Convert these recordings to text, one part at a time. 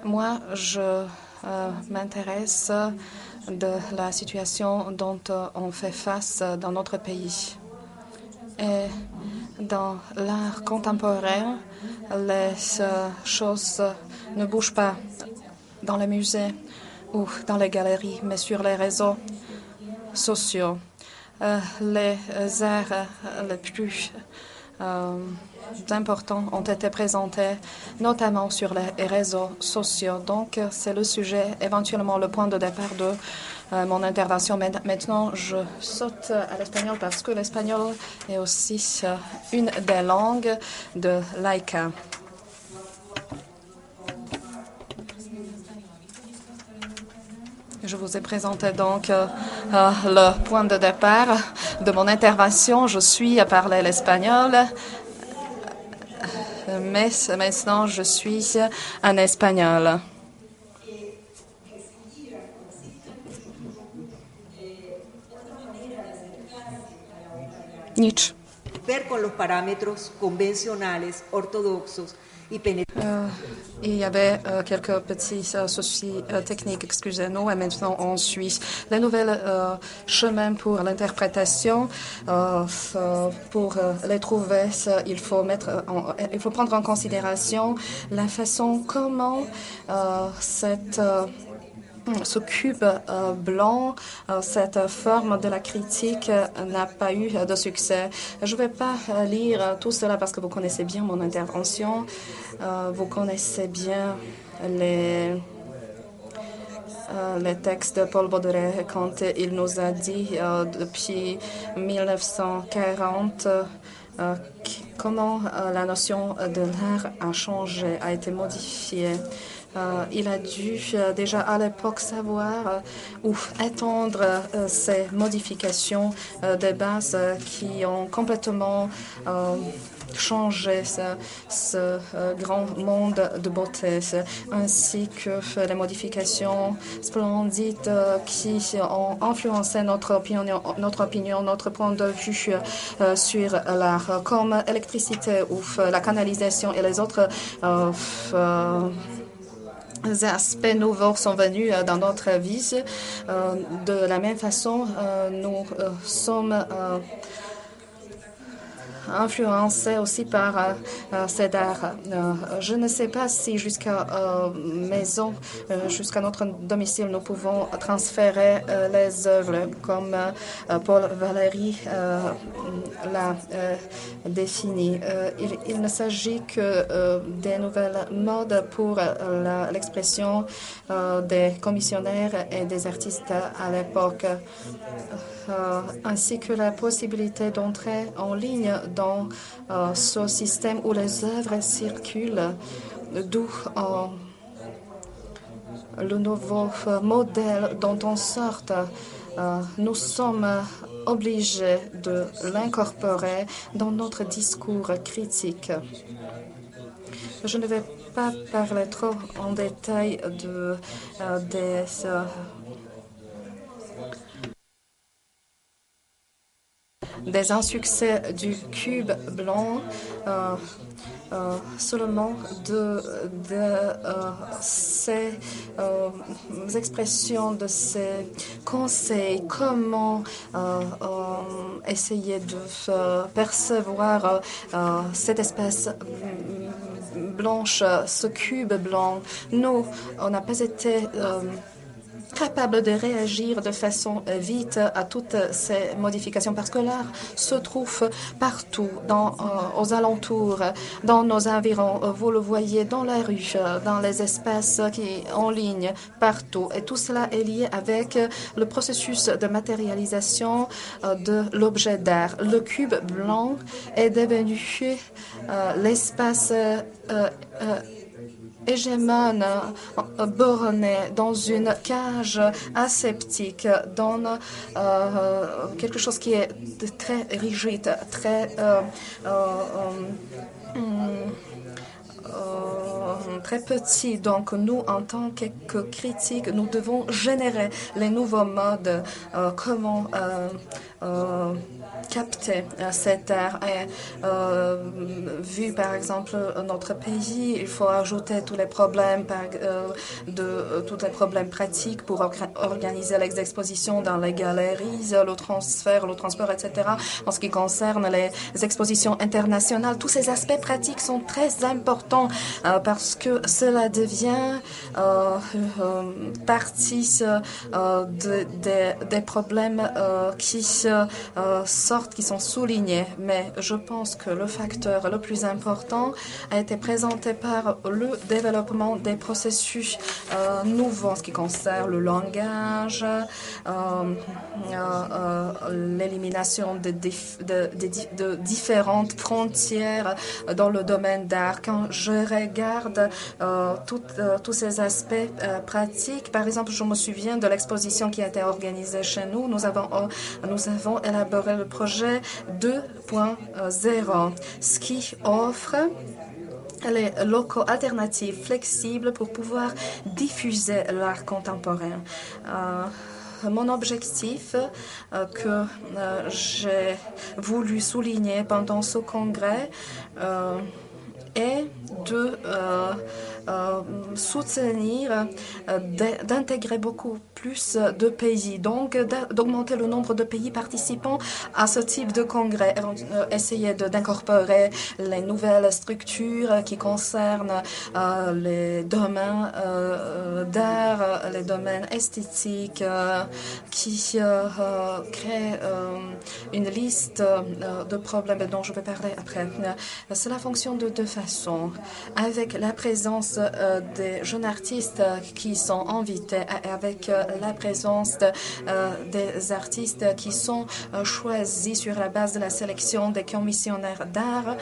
Moi, je m'intéresse de la situation dont on fait face dans notre pays. Et dans l'art contemporain, les choses ne bougent pas dans les musées ou dans les galeries, mais sur les réseaux sociaux. Les arts les plus importants ont été présentés, notamment sur les réseaux sociaux. Donc, c'est le sujet, éventuellement le point de départ de mon intervention. Maintenant, je saute à l'espagnol parce que l'espagnol est aussi une des langues de Laika. Je vous ai présenté donc le point de départ de mon intervention. Je suis à parler l'espagnol, mais maintenant je suis un espagnol. Nic. Ver con los parámetros convencionales, ortodoxos y penetrants. Il y avait quelques petits soucis techniques, excusez-nous, et maintenant on suit les nouvelles chemins pour l'interprétation. Pour les trouver, il faut prendre en considération la façon comment ce cube blanc, cette forme de la critique n'a pas eu de succès. Je ne vais pas lire tout cela parce que vous connaissez bien mon intervention. Vous connaissez bien les textes de Paul Baudelaire quand il nous a dit depuis 1940 comment la notion de l'art a changé, a été modifiée. Il a dû déjà à l'époque savoir ou étendre ces modifications des bases qui ont complètement changé ce grand monde de beauté, ainsi que les modifications splendides qui ont influencé notre opinion, notre point de vue sur l'art, comme l'électricité ou la canalisation et les autres aspects nouveaux sont venus dans notre vie. De la même façon, nous sommes influencés aussi par cet art. Je ne sais pas si jusqu'à maison, jusqu'à notre domicile, nous pouvons transférer les œuvres comme Paul Valéry l'a défini. Il ne s'agit que des nouvelles modes pour l'expression des commissionnaires et des artistes à l'époque, ainsi que la possibilité d'entrer en ligne dans ce système où les œuvres circulent, d'où le nouveau modèle dont on sort. Nous sommes obligés de l'incorporer dans notre discours critique. Je ne vais pas parler trop en détail des insuccès du cube blanc, seulement de ces expressions, de ces conseils, comment essayer de percevoir cette espèce blanche, ce cube blanc. Nous, on n'a pas été capable de réagir de façon vite à toutes ces modifications parce que l'art se trouve partout, aux alentours, dans nos environs. Vous le voyez dans la rue, dans les espaces en ligne, partout. Et tout cela est lié avec le processus de matérialisation de l'objet d'art. Le cube blanc est devenu l'espace hégémone, borné dans une cage aseptique, dans quelque chose qui est très rigide, très petit. Donc, nous, en tant que critiques, nous devons générer les nouveaux modes, comment capter cette air. Et vu par exemple notre pays, il faut ajouter tous les problèmes tous les problèmes pratiques pour organiser les expositions dans les galeries, le transfert, le transport, etc. En ce qui concerne les expositions internationales, tous ces aspects pratiques sont très importants parce que cela devient partie des problèmes qui sortent, qui sont soulignés. Mais je pense que le facteur le plus important a été présenté par le développement des processus nouveaux en ce qui concerne le langage, l'élimination de différentes frontières dans le domaine d'art. Quand je regarde tous ces aspects pratiques, par exemple, je me souviens de l'exposition qui a été organisée chez nous. Nous avons élaboré le projet 2.0, ce qui offre les locaux alternatifs flexibles pour pouvoir diffuser l'art contemporain. Mon objectif que j'ai voulu souligner pendant ce congrès est de soutenir, d'intégrer beaucoup plus de pays, donc d'augmenter le nombre de pays participants à ce type de congrès, essayer d'incorporer les nouvelles structures qui concernent les domaines d'art, les domaines esthétiques, qui créent une liste de problèmes dont je vais parler après. Cela fonctionne de deux façons. Avec la présence des jeunes artistes qui sont invités, avec la présence des artistes qui sont choisis sur la base de la sélection des commissionnaires d'art,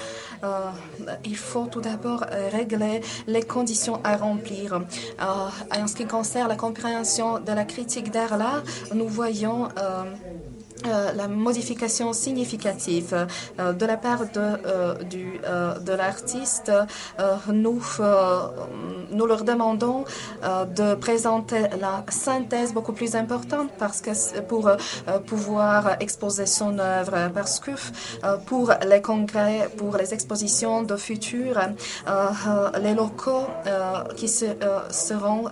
il faut tout d'abord régler les conditions à remplir. En ce qui concerne la compréhension de la critique d'art, là, nous voyons la modification significative de la part de l'artiste. Nous leur demandons de présenter la synthèse beaucoup plus importante pour pouvoir exposer son œuvre, parce que pour les congrès, pour les expositions de futur, les locaux qui seront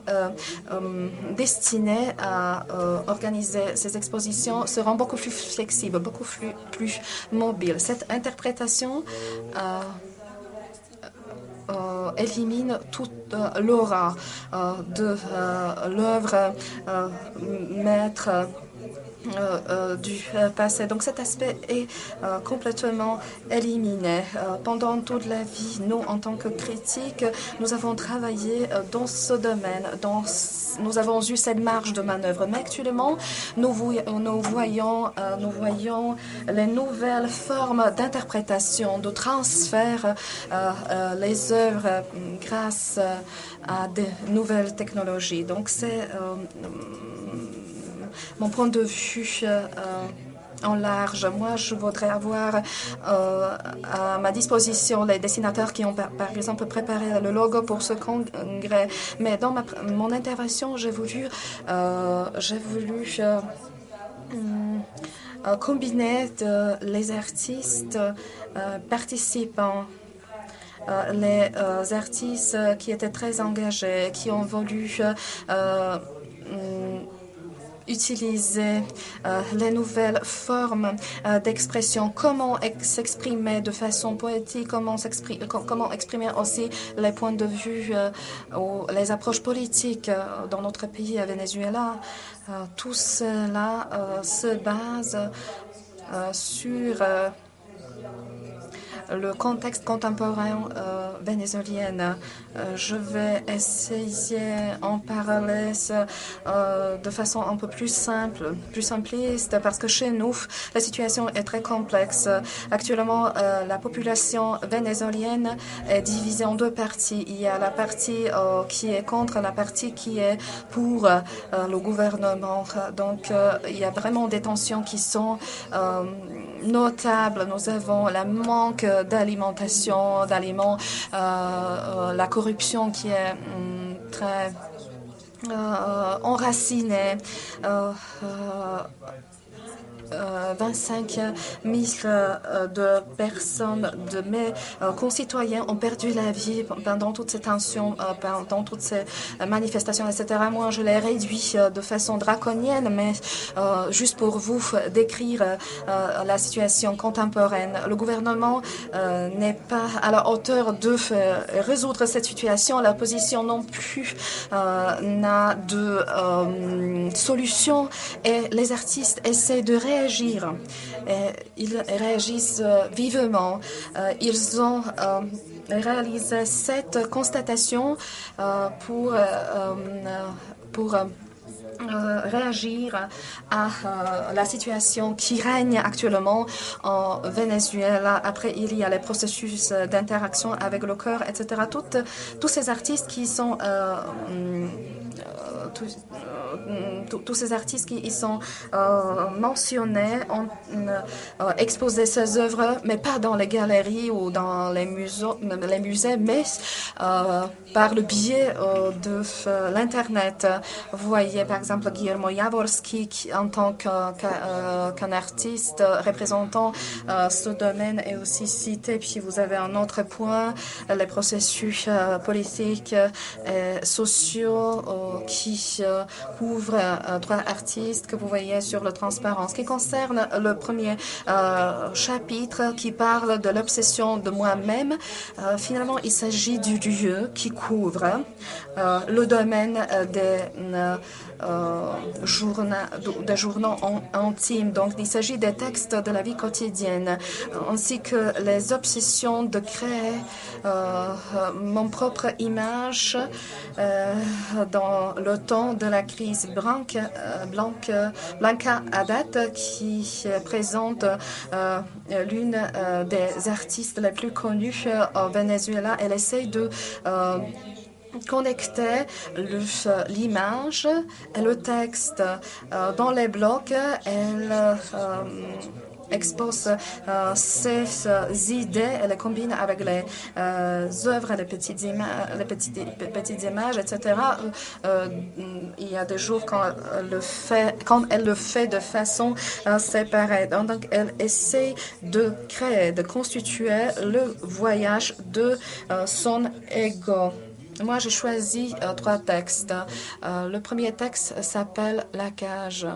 destinés à organiser ces expositions seront beaucoup plus flexible, beaucoup plus mobile. Cette interprétation élimine toute l'aura de l'œuvre maître du passé. Donc cet aspect est complètement éliminé. Pendant toute la vie, nous, en tant que critiques, nous avons travaillé dans ce domaine, nous avons eu cette marge de manœuvre. Mais actuellement, nous voyons les nouvelles formes d'interprétation, de transfert les œuvres grâce à des nouvelles technologies. Donc c'est mon point de vue en large. Moi, je voudrais avoir à ma disposition les dessinateurs qui ont, par exemple, préparé le logo pour ce congrès. Mais dans mon intervention, j'ai voulu combiner les artistes participants, les artistes qui étaient très engagés, qui ont voulu utiliser les nouvelles formes d'expression, comment s'exprimer de façon poétique, comment exprimer aussi les points de vue ou les approches politiques dans notre pays, à Venezuela. Tout cela se base sur le contexte contemporain vénézuélien. Je vais essayer en parler de façon un peu plus simple, plus simpliste, parce que chez nous, la situation est très complexe. Actuellement, la population vénézuélienne est divisée en deux parties. Il y a la partie qui est contre, la partie qui est pour le gouvernement. Donc, il y a vraiment des tensions qui sont notables. Nous avons la manque d'alimentation, d'aliments, la corruption qui est très enracinée. 25 000 de personnes, de mes concitoyens ont perdu la vie pendant toutes ces tensions, pendant toutes ces manifestations, etc. Moi, je les réduis de façon draconienne, mais juste pour vous décrire la situation contemporaine. Le gouvernement n'est pas à la hauteur de résoudre cette situation. L'opposition non plus n'a de solution et les artistes essaient de réagir. Ils réagissent vivement. Ils ont réalisé cette constatation pour réagir à la situation qui règne actuellement en Venezuela. Après, il y a les processus d'interaction avec le cœur, etc. Tous ces artistes qui sont tous ces artistes qui y sont mentionnés ont exposé ces œuvres, mais pas dans les galeries ou dans les musées, mais par le biais de l'Internet. Vous voyez par exemple Guillermo Jaworski qui, en tant qu'un artiste représentant ce domaine est aussi cité. Puis vous avez un autre point, les processus politiques et sociaux qui couvrent trois artistes que vous voyez sur le transparent. Ce qui concerne le premier chapitre qui parle de l'obsession de moi-même, finalement il s'agit du lieu qui couvre le domaine des journaux intimes. Donc, il s'agit des textes de la vie quotidienne, ainsi que les obsessions de créer mon propre image dans le temps de la crise. Blanca Haddad, qui présente l'une des artistes les plus connues au Venezuela, elle essaie de connecter l'image et le texte dans les blocs. Elle expose ces idées, elle les combine avec les œuvres, les petites images, etc. Il y a des jours quand elle le fait de façon séparée. Donc, elle essaie de créer, de constituer le voyage de son ego. Moi, j'ai choisi trois textes. Le premier texte s'appelle « La cage ».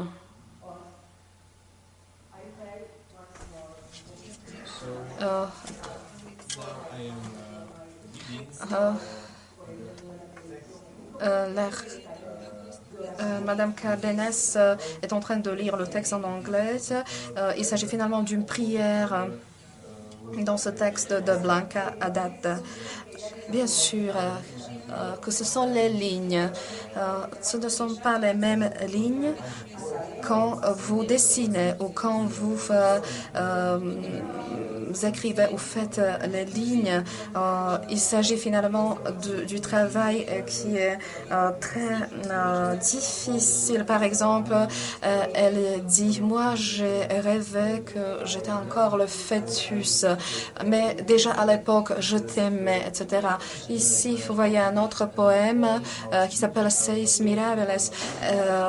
Madame Cardenas est en train de lire le texte en anglais. Il s'agit finalement d'une prière dans ce texte de Blanca Haddad. Bien sûr que ce sont les lignes. Ce ne sont pas les mêmes lignes quand vous dessinez ou quand vous écrivez ou faites les lignes. Il s'agit finalement du travail qui est très difficile. Par exemple, elle dit « Moi, j'ai rêvé que j'étais encore le fœtus, mais déjà à l'époque, je t'aimais, etc. » Ici, vous voyez un autre poème qui s'appelle « Seis Mirables ».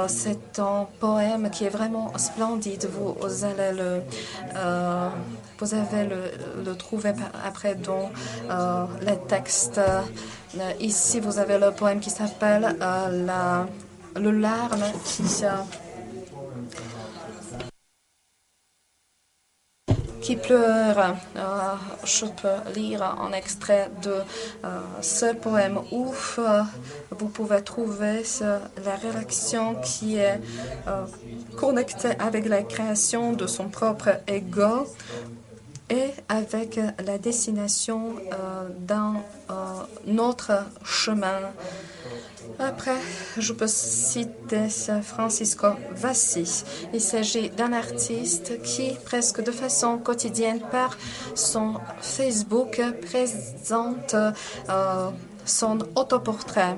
C'est un poème qui est vraiment splendide. Vous allez le trouver après dans les textes. Ici, vous avez le poème qui s'appelle Le larme qui pleure. Je peux lire un extrait de ce poème où vous pouvez trouver la réaction qui est connectée avec la création de son propre ego et avec la destination d'un autre chemin. Après, je peux citer Francisco Vassi. Il s'agit d'un artiste qui, presque de façon quotidienne, par son Facebook, présente son autoportrait.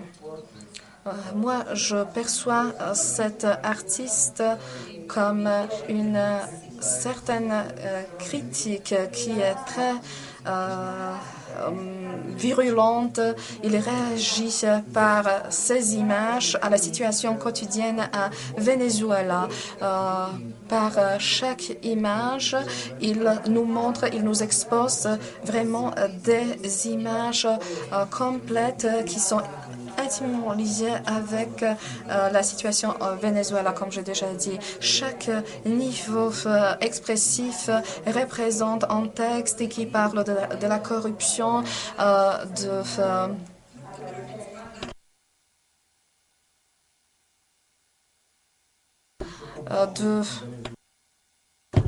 Moi, je perçois cet artiste comme une certaine critique qui est très virulente. Il réagit par ces images à la situation quotidienne à Venezuela. Par chaque image, il nous montre, il nous expose vraiment des images complètes qui sont intimement liées avec la situation au Venezuela, comme j'ai déjà dit. Chaque niveau expressif représente un texte qui parle de la corruption,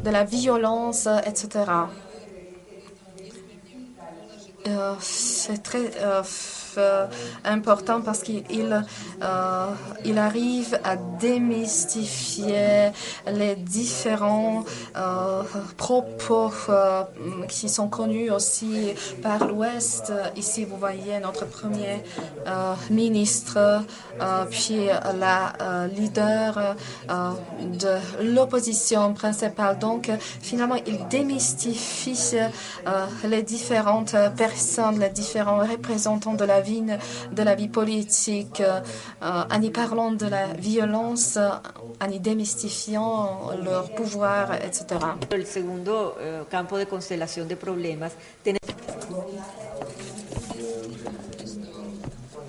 de la violence, etc. C'est très important parce qu'il arrive à démystifier les différents propos qui sont connus aussi par l'Ouest. Ici, vous voyez notre premier ministre, puis la leader de l'opposition principale. Donc, finalement, il démystifie les différentes personnes, les différents représentants de la vie politique, en y parlant de la violence, en y démystifiant leur pouvoir, etc. El segundo campo de constelación de problemas.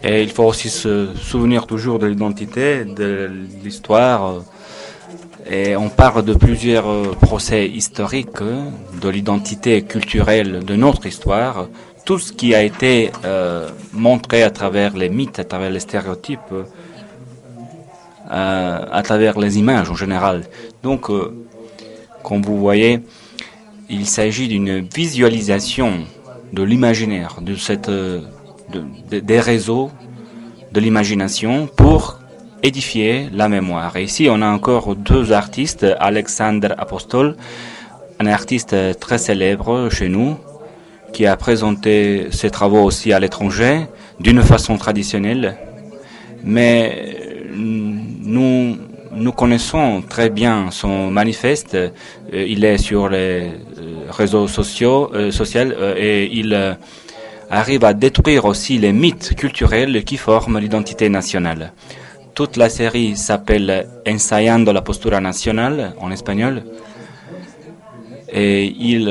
Et il faut aussi se souvenir toujours de l'identité, de l'histoire. Et on parle de plusieurs procès historiques, de l'identité culturelle de notre histoire. Tout ce qui a été montré à travers les mythes, à travers les stéréotypes, à travers les images en général. Donc, comme vous voyez, il s'agit d'une visualisation de l'imaginaire, des réseaux de l'imagination pour édifier la mémoire. Et ici, on a encore deux artistes, Alexandre Apostol, un artiste très célèbre chez nous, qui a présenté ses travaux aussi à l'étranger, d'une façon traditionnelle. Mais nous connaissons très bien son manifeste. Il est sur les réseaux sociaux et il arrive à détruire aussi les mythes culturels qui forment l'identité nationale. Toute la série s'appelle Ensayando la postura nacional en espagnol. Et il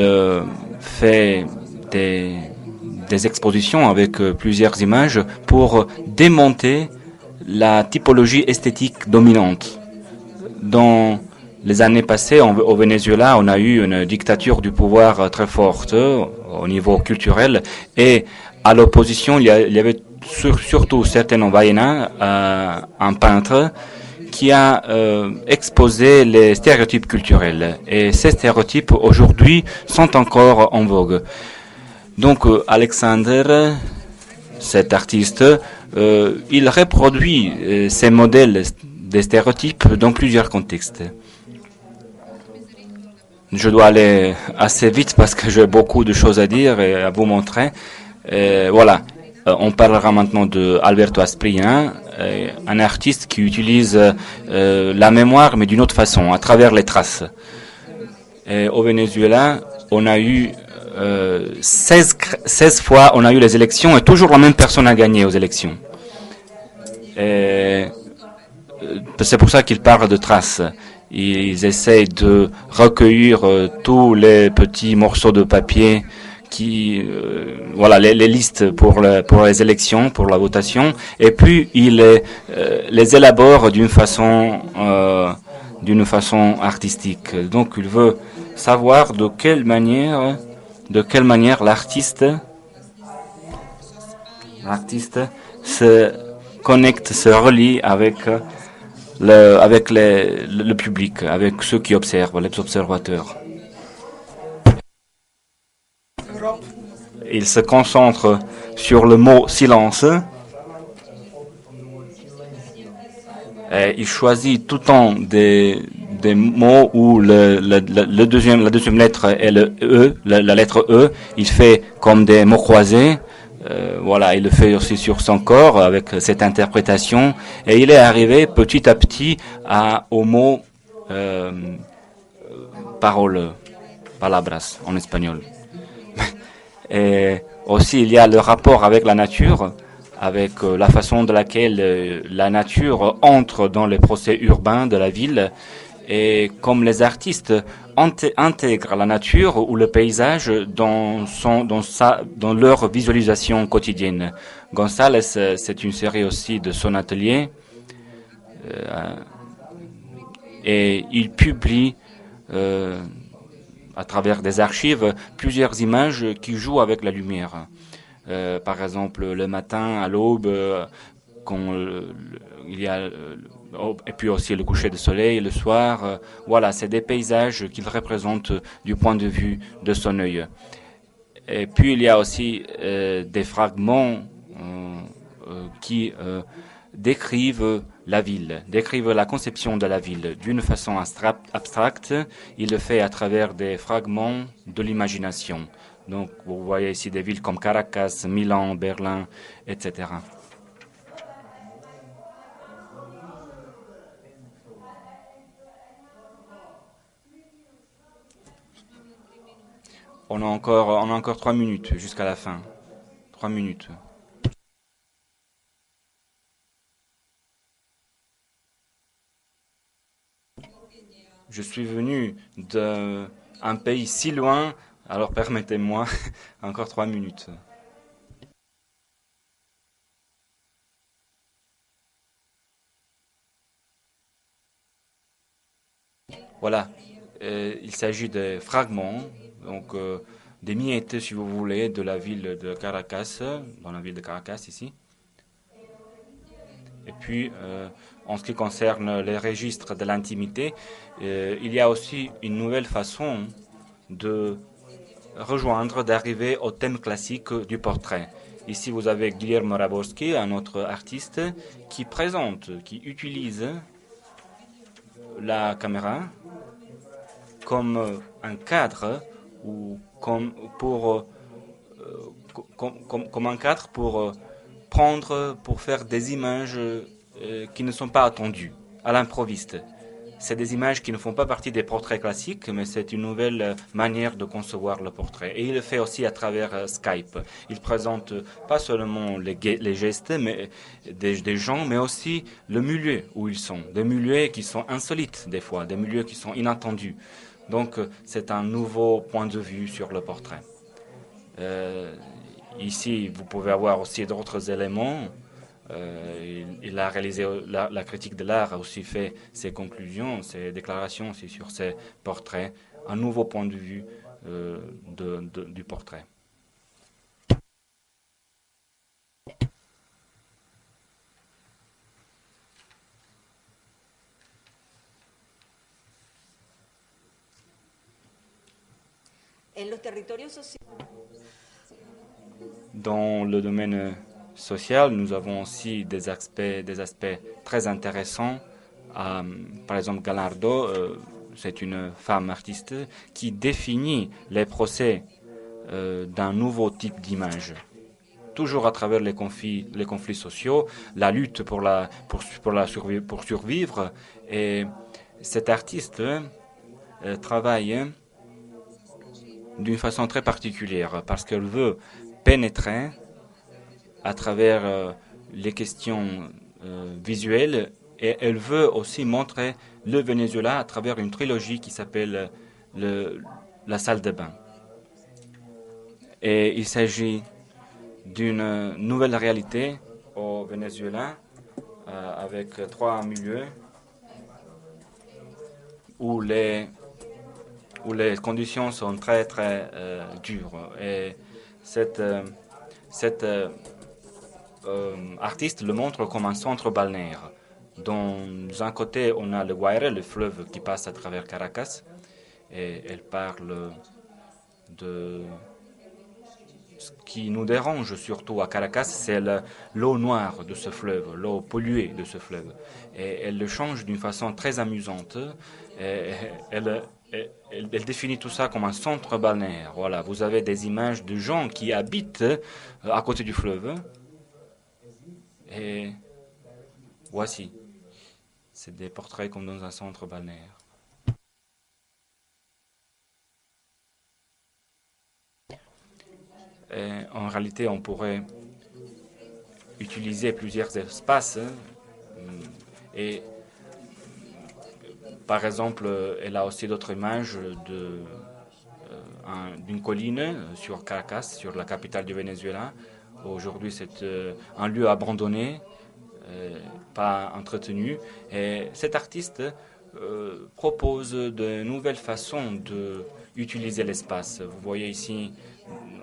fait des expositions avec plusieurs images pour démonter la typologie esthétique dominante. Dans les années passées, au Venezuela, on a eu une dictature du pouvoir très forte au niveau culturel et à l'opposition, il y avait surtout Sereno Baena, un peintre, qui a exposé les stéréotypes culturels. Et ces stéréotypes, aujourd'hui, sont encore en vogue. Donc, Alexander, cet artiste, il reproduit ces modèles des stéréotypes dans plusieurs contextes. Je dois aller assez vite parce que j'ai beaucoup de choses à dire et à vous montrer. Voilà. On parlera maintenant de Alberto Asprilla, un artiste qui utilise la mémoire, mais d'une autre façon, à travers les traces. Et au Venezuela, on a eu 16 fois, on a eu les élections et toujours la même personne a gagné aux élections. C'est pour ça qu'ils parlent de traces. Ils essayent de recueillir tous les petits morceaux de papier voilà, les listes pour les élections, pour la votation, et puis ils les élaborent d'une façon artistique. Donc il veut savoir de quelle manière l'artiste se connecte, se relie avec le public, avec ceux qui observent, les observateurs. Il se concentre sur le mot silence. Et il choisit tout le temps des mots où la deuxième lettre est le E, la lettre E. Il fait comme des mots croisés. Voilà, il le fait aussi sur son corps avec cette interprétation. Et il est arrivé petit à petit au mot parole, palabras en espagnol. Et aussi, il y a le rapport avec la nature, avec la façon de laquelle la nature entre dans les procès urbains de la ville. Et comme les artistes intègrent la nature ou le paysage dans leur visualisation quotidienne. González, c'est une série aussi de son atelier et il publie à travers des archives plusieurs images qui jouent avec la lumière. Par exemple, le matin, à l'aube, quand il y a et puis aussi le coucher de soleil, le soir. Voilà, c'est des paysages qu'il représente du point de vue de son œil. Et puis il y a aussi des fragments qui décrivent la ville, décrivent la conception de la ville d'une façon abstracte. Il le fait à travers des fragments de l'imagination. Donc vous voyez ici des villes comme Caracas, Milan, Berlin, etc. On a encore 3 minutes jusqu'à la fin. 3 minutes. Je suis venu d'un pays si loin, alors permettez-moi encore 3 minutes. Voilà, il s'agit de fragments, donc des miettes, si vous voulez, de la ville de Caracas, dans la ville de Caracas ici. Et puis, en ce qui concerne les registres de l'intimité, il y a aussi une nouvelle façon de rejoindre, d'arriver au thème classique du portrait. Ici, vous avez Guillermo Raborski, un autre artiste, qui présente, qui utilise la caméra comme un cadre ou comme un cadre pour pour faire des images qui ne sont pas attendues, à l'improviste. C'est des images qui ne font pas partie des portraits classiques, mais c'est une nouvelle manière de concevoir le portrait. Et il le fait aussi à travers Skype. Il présente pas seulement les gestes mais des gens, mais aussi le milieu où ils sont. Des milieux qui sont insolites des fois, des milieux qui sont inattendus. Donc c'est un nouveau point de vue sur le portrait. Ici, vous pouvez avoir aussi d'autres éléments. Il a réalisé la critique de l'art, a aussi fait ses conclusions, ses déclarations aussi sur ses portraits, un nouveau point de vue du portrait. Dans le domaine social, nous avons aussi des aspects très intéressants. Par exemple, Gallardo, c'est une femme artiste qui définit les procès d'un nouveau type d'image. Toujours à travers les conflits sociaux, la lutte pour survivre. Et cet artiste travaille d'une façon très particulière parce qu'elle veut pénétrer à travers les questions visuelles et elle veut aussi montrer le Venezuela à travers une trilogie qui s'appelle la salle de bain. Et il s'agit d'une nouvelle réalité au Venezuela avec 3 milieux où les conditions sont très très dures. Et cette artiste le montre comme un centre balnéaire. Dans un côté, on a le Guaire, le fleuve qui passe à travers Caracas, et elle parle de ce qui nous dérange surtout à Caracas, c'est l'eau noire de ce fleuve, l'eau polluée de ce fleuve. Et elle le change d'une façon très amusante. Et elle définit tout ça comme un centre balnéaire. Voilà, vous avez des images de gens qui habitent à côté du fleuve. Et voici, c'est des portraits comme dans un centre balnéaire. En réalité, on pourrait utiliser plusieurs espaces. Et par exemple, elle a aussi d'autres images d'une colline sur Caracas, sur la capitale du Venezuela. Aujourd'hui, c'est un lieu abandonné, pas entretenu. Et cet artiste propose de nouvelles façons d'utiliser l'espace. Vous voyez ici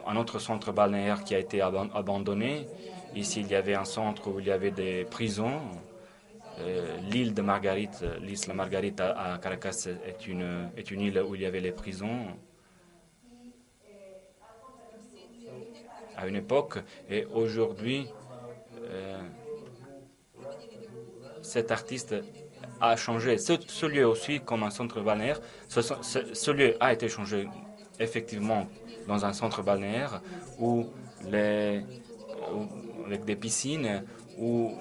un autre centre balnéaire qui a été abandonné. Ici, il y avait un centre où il y avait des prisons. L'île de Marguerite, l'île Marguerite à Caracas est une île où il y avait les prisons à une époque. Et aujourd'hui, cet artiste a changé ce lieu aussi comme un centre balnéaire. Ce lieu a été changé effectivement dans un centre balnéaire où avec des piscines où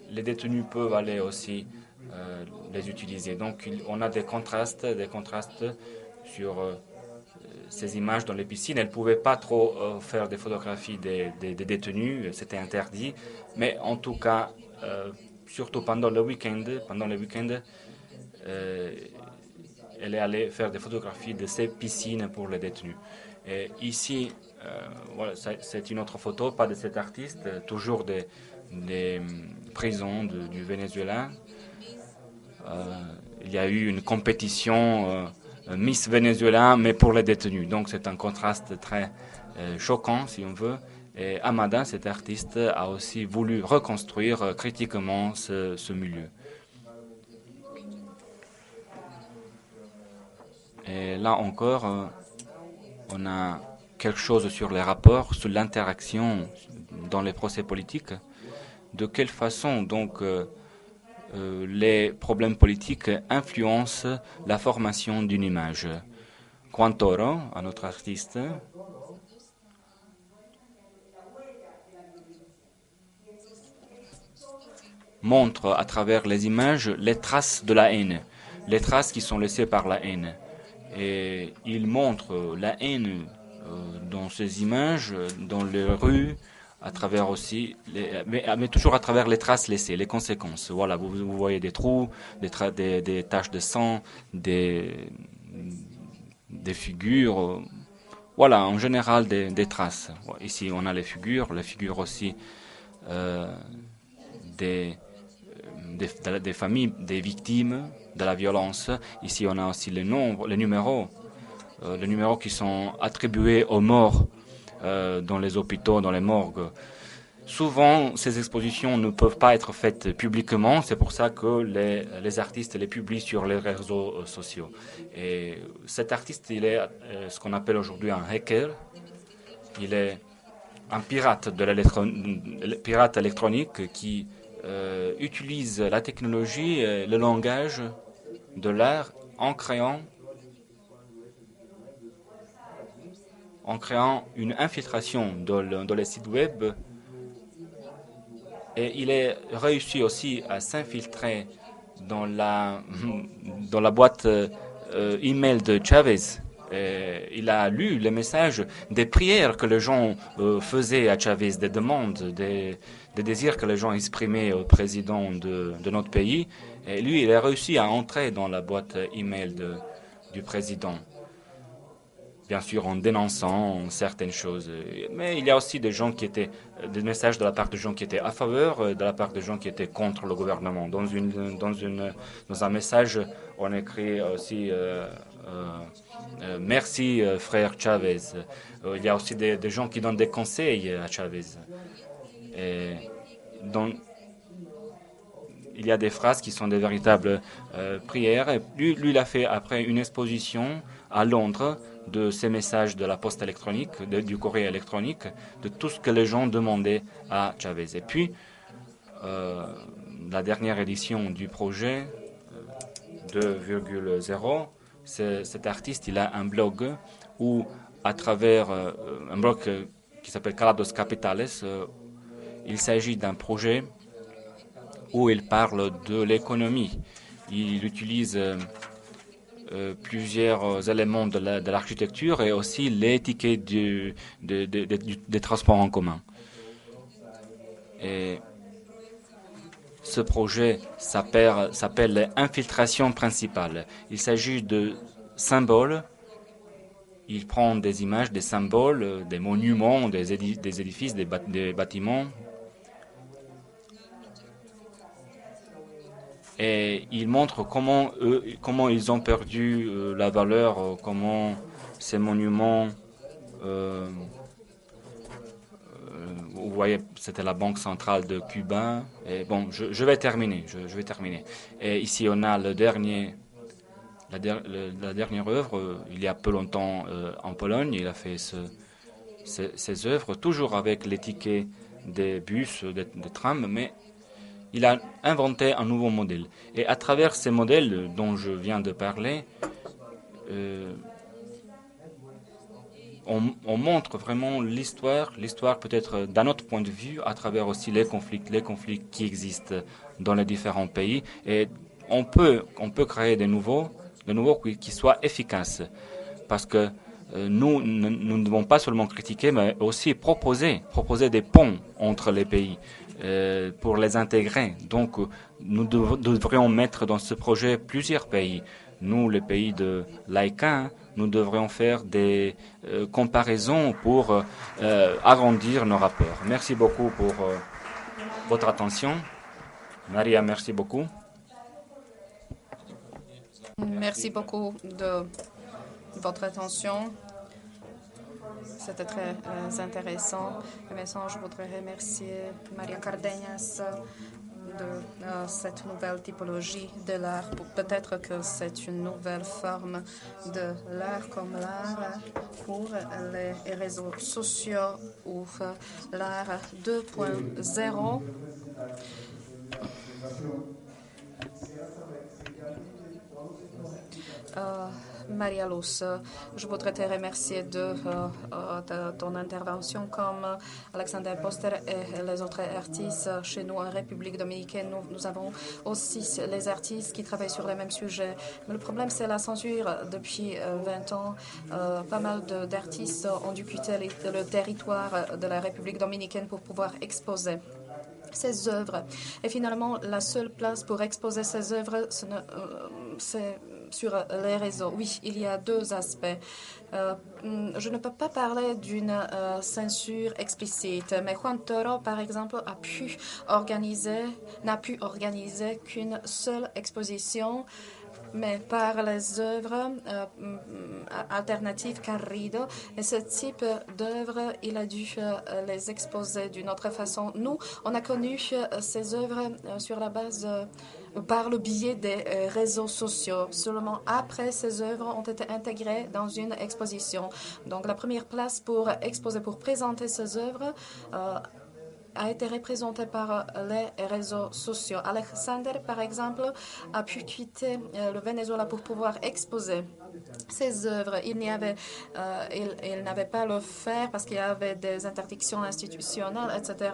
les détenus peuvent aller aussi les utiliser. Donc on a des contrastes sur ces images dans les piscines. Elles ne pouvaient pas trop faire des photographies des détenus, c'était interdit. Mais en tout cas, surtout pendant le week-end, elle est allée faire des photographies de ces piscines pour les détenus. Et ici, voilà, c'est une autre photo, pas de cet artiste, toujours des prisons du Venezuela. Il y a eu une compétition Miss Venezuela, mais pour les détenus. Donc c'est un contraste très choquant, si on veut. Et Amada, cet artiste, a aussi voulu reconstruire critiquement ce milieu. Et là encore, on a quelque chose sur les rapports, sur l'interaction dans les procès politiques. De quelle façon, donc, les problèmes politiques influencent la formation d'une image. Quantoro, un autre artiste, montre à travers les images les traces de la haine, les traces qui sont laissées par la haine. Et il montre la haine dans ces images, dans les rues, à travers aussi, mais toujours à travers les traces laissées, les conséquences. Voilà, vous voyez des trous, des taches de sang, des figures. Voilà, en général des traces. Ici, on a les figures aussi des familles, des victimes de la violence. Ici, on a aussi les numéros qui sont attribués aux morts dans les hôpitaux, dans les morgues. Souvent, ces expositions ne peuvent pas être faites publiquement. C'est pour ça que les artistes les publient sur les réseaux sociaux. Et cet artiste, il est ce qu'on appelle aujourd'hui un hacker. Il est un pirate pirate électronique qui utilise la technologie, le langage de l'art en créant une infiltration dans les sites web. Et il est réussi aussi à s'infiltrer dans la boîte email de Chavez. Et il a lu les messages des prières que les gens faisaient à Chavez, des demandes, des désirs que les gens exprimaient au président de notre pays. Et lui, il a réussi à entrer dans la boîte email du président. Bien sûr en dénonçant certaines choses. Mais il y a aussi des messages de la part de gens qui étaient à faveur, de la part de gens qui étaient contre le gouvernement. Dans un message, on écrit aussi merci frère Chavez. Il y a aussi des gens qui donnent des conseils à Chavez. Et il y a des phrases qui sont des véritables prières. Et lui, il a fait après une exposition à Londres de ces messages de la poste électronique, du courrier électronique, de tout ce que les gens demandaient à Chavez. Et puis, la dernière édition du projet 2.0, cet artiste, il a un blog où, à travers un blog qui s'appelle Calados Capitales, il s'agit d'un projet où il parle de l'économie. Il utilise plusieurs éléments de l'architecture et aussi les tickets des transports en commun. Et ce projet s'appelle infiltration principale. Il s'agit de symboles. Il prend des images, des symboles, des monuments, des édifices, des bâtiments. Et il montre comment ils ont perdu la valeur, comment ces monuments, vous voyez, c'était la Banque centrale de Cuba. Et bon, je vais terminer, je vais terminer. Et ici, on a la dernière œuvre, il y a peu longtemps en Pologne. Il a fait ces œuvres, toujours avec les tickets des bus, des trams, mais il a inventé un nouveau modèle. Et à travers ces modèles dont je viens de parler, on montre vraiment l'histoire peut-être d'un autre point de vue, à travers aussi les conflits qui existent dans les différents pays. Et on peut créer des nouveaux qui soient efficaces. Parce que nous ne devons pas seulement critiquer, mais aussi proposer des ponts entre les pays pour les intégrer. Donc, nous devrions mettre dans ce projet plusieurs pays. Nous, les pays de l'AICA, nous devrions faire des comparaisons pour arrondir nos rapports. Merci beaucoup pour votre attention. Maria, merci beaucoup. Merci beaucoup de votre attention. C'était très intéressant. Mais je voudrais remercier Maria Cardenas de cette nouvelle typologie de l'art. Peut-être que c'est une nouvelle forme de l'art comme l'art pour les réseaux sociaux ou l'art 2.0. Maria Luz, je voudrais te remercier de ton intervention. Comme Alexander Poster et les autres artistes chez nous en République dominicaine, nous avons aussi les artistes qui travaillent sur les mêmes sujets. Mais le problème, c'est la censure. Depuis 20 ans, pas mal d'artistes ont dû quitter le territoire de la République dominicaine pour pouvoir exposer ces œuvres. Et finalement, la seule place pour exposer ces œuvres, c'est sur les réseaux. Oui, il y a deux aspects. Je ne peux pas parler d'une censure explicite, mais Juan Toro, par exemple, n'a pu organiser qu'une seule exposition, mais par les œuvres alternatives Carrido. Et ce type d'œuvres, il a dû les exposer d'une autre façon. Nous, on a connu ces œuvres sur la base par le biais des réseaux sociaux. Seulement après, ces œuvres ont été intégrées dans une exposition. Donc la première place pour exposer, pour présenter ces œuvres, a été représentée par les réseaux sociaux. Alexander, par exemple, a pu quitter le Venezuela pour pouvoir exposer ses œuvres. Il n'avait pas le faire parce qu'il y avait des interdictions institutionnelles, etc.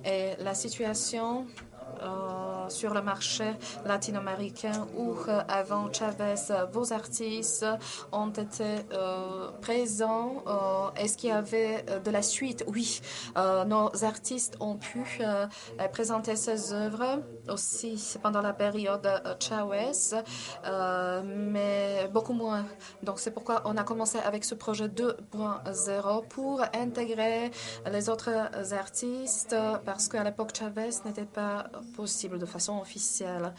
Et la situation sur le marché latino-américain où avant Chavez, vos artistes ont été présents. Est-ce qu'il y avait de la suite? Oui, nos artistes ont pu présenter ces œuvres aussi pendant la période Chavez, mais beaucoup moins. Donc c'est pourquoi on a commencé avec ce projet 2.0 pour intégrer les autres artistes, parce qu'à l'époque Chavez n'était pas possible de façon officielle.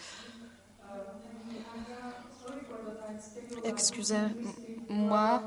Excusez-moi.